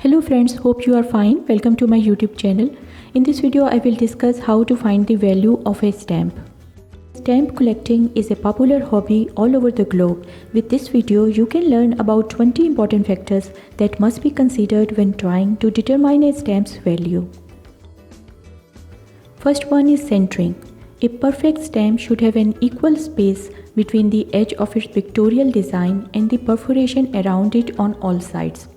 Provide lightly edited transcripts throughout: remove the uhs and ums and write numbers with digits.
Hello friends, hope you are fine. Welcome to my YouTube channel. In this video, I will discuss how to find the value of a stamp. Stamp collecting is a popular hobby all over the globe. With this video, you can learn about 20 important factors that must be considered when trying to determine a stamp's value. First one is centering. A perfect stamp should have an equal space between the edge of its pictorial design and the perforation around it on all sides.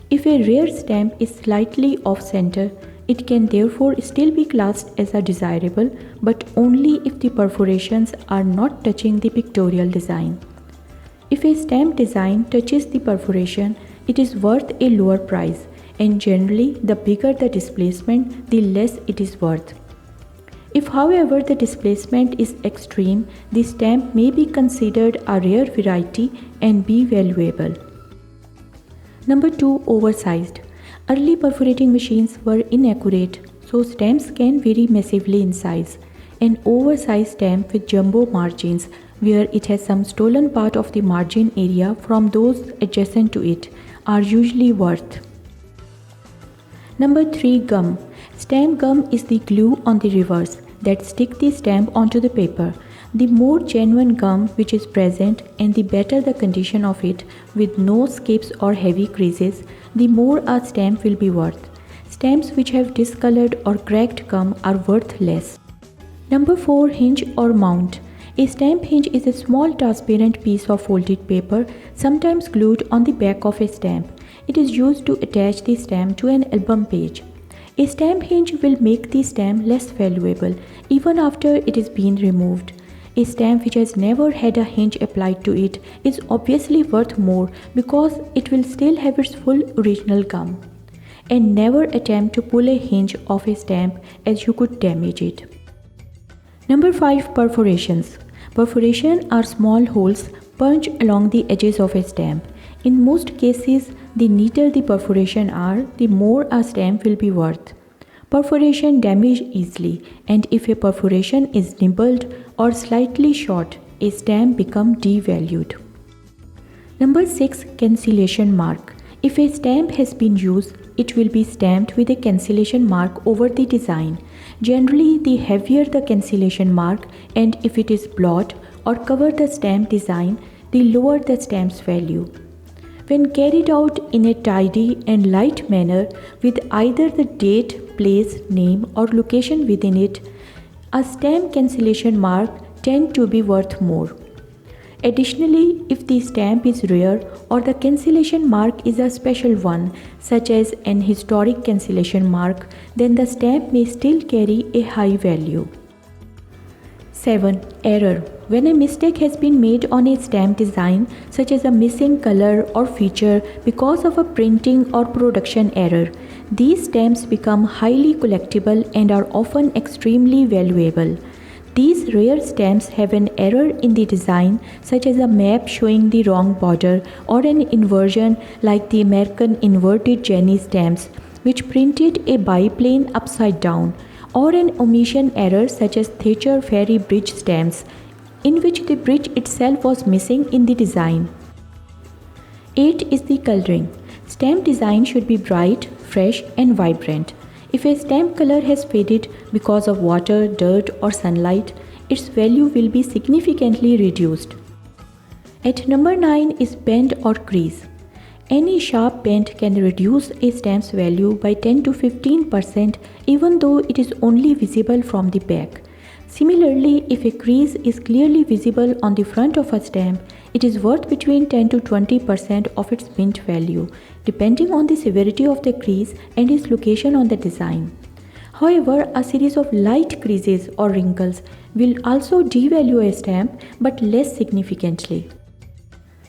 If a rare stamp is slightly off-center, it can therefore still be classed as a desirable, but only if the perforations are not touching the pictorial design. If a stamp design touches the perforation, it is worth a lower price, and generally the bigger the displacement, the less it is worth. If, however, the displacement is extreme, the stamp may be considered a rare variety and be valuable. Number 2. Oversized. Early perforating machines were inaccurate, so stamps can vary massively in size. An oversized stamp with jumbo margins, where it has some stolen part of the margin area from those adjacent to it, are usually worth. Number 3. Gum. Stamp gum is the glue on the reverse that stick the stamp onto the paper. The more genuine gum which is present and the better the condition of it, with no skips or heavy creases, the more a stamp will be worth. Stamps which have discolored or cracked gum are worth less. Number 4. Hinge or mount. A stamp hinge is a small transparent piece of folded paper, sometimes glued on the back of a stamp. It is used to attach the stamp to an album page. A stamp hinge will make the stamp less valuable even after it is been removed. A stamp which has never had a hinge applied to it is obviously worth more because it will still have its full original gum. And never attempt to pull a hinge off a stamp, as you could damage it. Number 5. Perforations. Perforations are small holes punched along the edges of a stamp. In most cases, the neater the perforation are, the more a stamp will be worth. Perforation damage easily, and if a perforation is nibbled or slightly short, a stamp becomes devalued. Number 6. Cancellation mark. If a stamp has been used, it will be stamped with a cancellation mark over the design. Generally, the heavier the cancellation mark, and if it is blot or cover the stamp design, the lower the stamp's value. When carried out in a tidy and light manner with either the date, place, name or location within it, a stamp cancellation mark tends to be worth more. Additionally, if the stamp is rare or the cancellation mark is a special one, such as an historic cancellation mark, then the stamp may still carry a high value. 7. Error. When a mistake has been made on a stamp design, such as a missing color or feature because of a printing or production error, these stamps become highly collectible and are often extremely valuable. These rare stamps have an error in the design, such as a map showing the wrong border or an inversion like the American inverted Jenny stamps, which printed a biplane upside down, or an omission error such as Thatcher Ferry Bridge stamps, in which the bridge itself was missing in the design. 8 is the coloring. Stamp design should be bright, fresh and vibrant. If a stamp color has faded because of water, dirt or sunlight, its value will be significantly reduced. At number 9 is bend or crease. Any sharp bend can reduce a stamp's value by 10 to 15% even though it is only visible from the back. Similarly, if a crease is clearly visible on the front of a stamp, it is worth between 10 to 20% of its mint value, depending on the severity of the crease and its location on the design. However, a series of light creases or wrinkles will also devalue a stamp, but less significantly.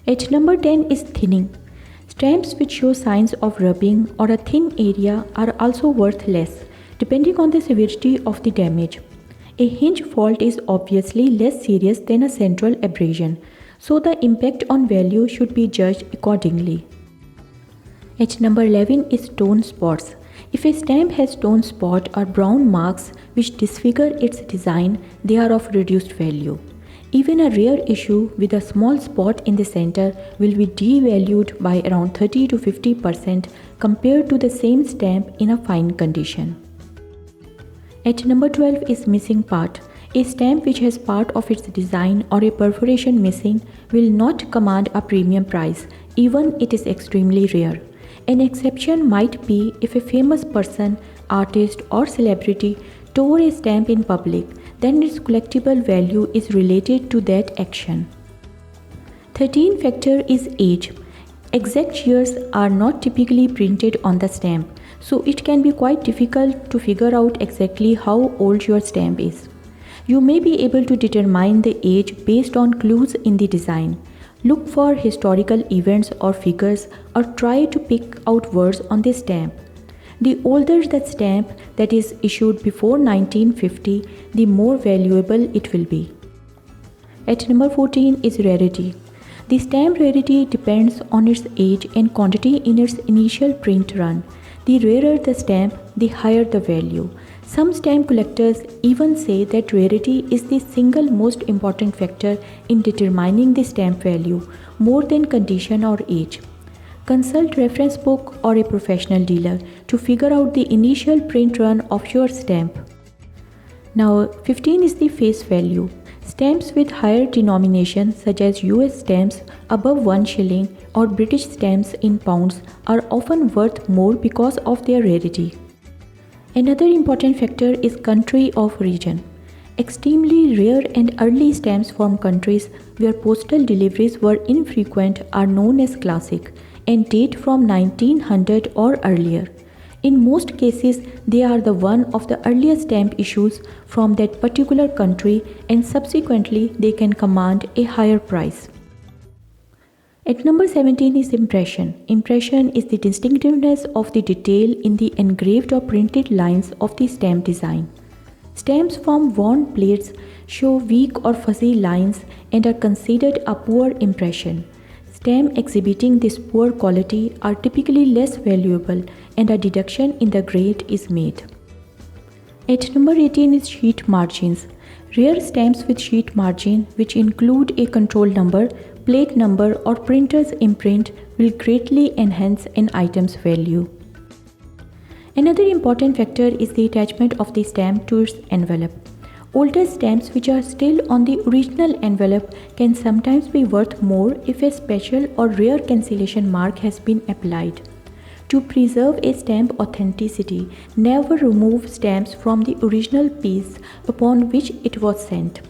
At number 10 is thinning. Stamps which show signs of rubbing or a thin area are also worth less, depending on the severity of the damage. A hinge fault is obviously less serious than a central abrasion, so the impact on value should be judged accordingly. At number 11 is stone spots. If a stamp has stone spot or brown marks which disfigure its design, they are of reduced value. Even a rare issue with a small spot in the center will be devalued by around 30 to 50% compared to the same stamp in a fine condition. At number 12 is missing part. A stamp which has part of its design or a perforation missing will not command a premium price, even it is extremely rare. An exception might be if a famous person, artist or celebrity tore a stamp in public, then its collectible value is related to that action. 13th factor is age. Exact years are not typically printed on the stamp, so it can be quite difficult to figure out exactly how old your stamp is. You may be able to determine the age based on clues in the design. Look for historical events or figures, or try to pick out words on the stamp. The older the stamp that is issued before 1950, the more valuable it will be. At number 14 is rarity. The stamp rarity depends on its age and quantity in its initial print run. The rarer the stamp, the higher the value. Some stamp collectors even say that rarity is the single most important factor in determining the stamp value, more than condition or age. Consult reference book or a professional dealer to figure out the initial print run of your stamp. Now 15 is the face value. Stamps with higher denomination such as US stamps above 1 shilling or British stamps in pounds are often worth more because of their rarity. Another important factor is country of origin. Extremely rare and early stamps from countries where postal deliveries were infrequent are known as classic and date from 1900 or earlier. In most cases, they are the one of the earliest stamp issues from that particular country, and subsequently they can command a higher price. At number 17 is impression. Impression is the distinctiveness of the detail in the engraved or printed lines of the stamp design. Stamps from worn plates show weak or fuzzy lines and are considered a poor impression. Stamps exhibiting this poor quality are typically less valuable, and a deduction in the grade is made. At number 18 is sheet margins. Rare stamps with sheet margin, which include a control number, plate number or printer's imprint, will greatly enhance an item's value. Another important factor is the attachment of the stamp to its envelope. Older stamps which are still on the original envelope can sometimes be worth more if a special or rare cancellation mark has been applied. To preserve a stamp authenticity, never remove stamps from the original piece upon which it was sent.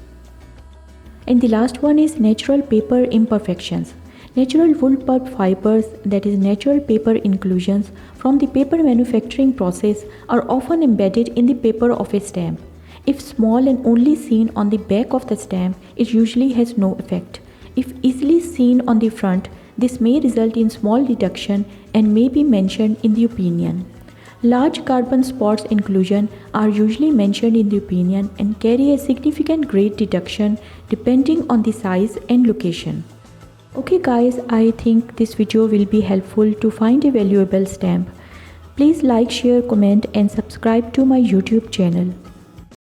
And the last one is natural paper imperfections. Natural wool pulp fibers, that is natural paper inclusions from the paper manufacturing process, are often embedded in the paper of a stamp. If small and only seen on the back of the stamp, it usually has no effect. If easily seen on the front, this may result in small deduction and may be mentioned in the opinion. Large carbon spots inclusion are usually mentioned in the opinion and carry a significant grade deduction depending on the size and location. Okay guys, I think this video will be helpful to find a valuable stamp. Please like, share, comment and subscribe to my YouTube channel.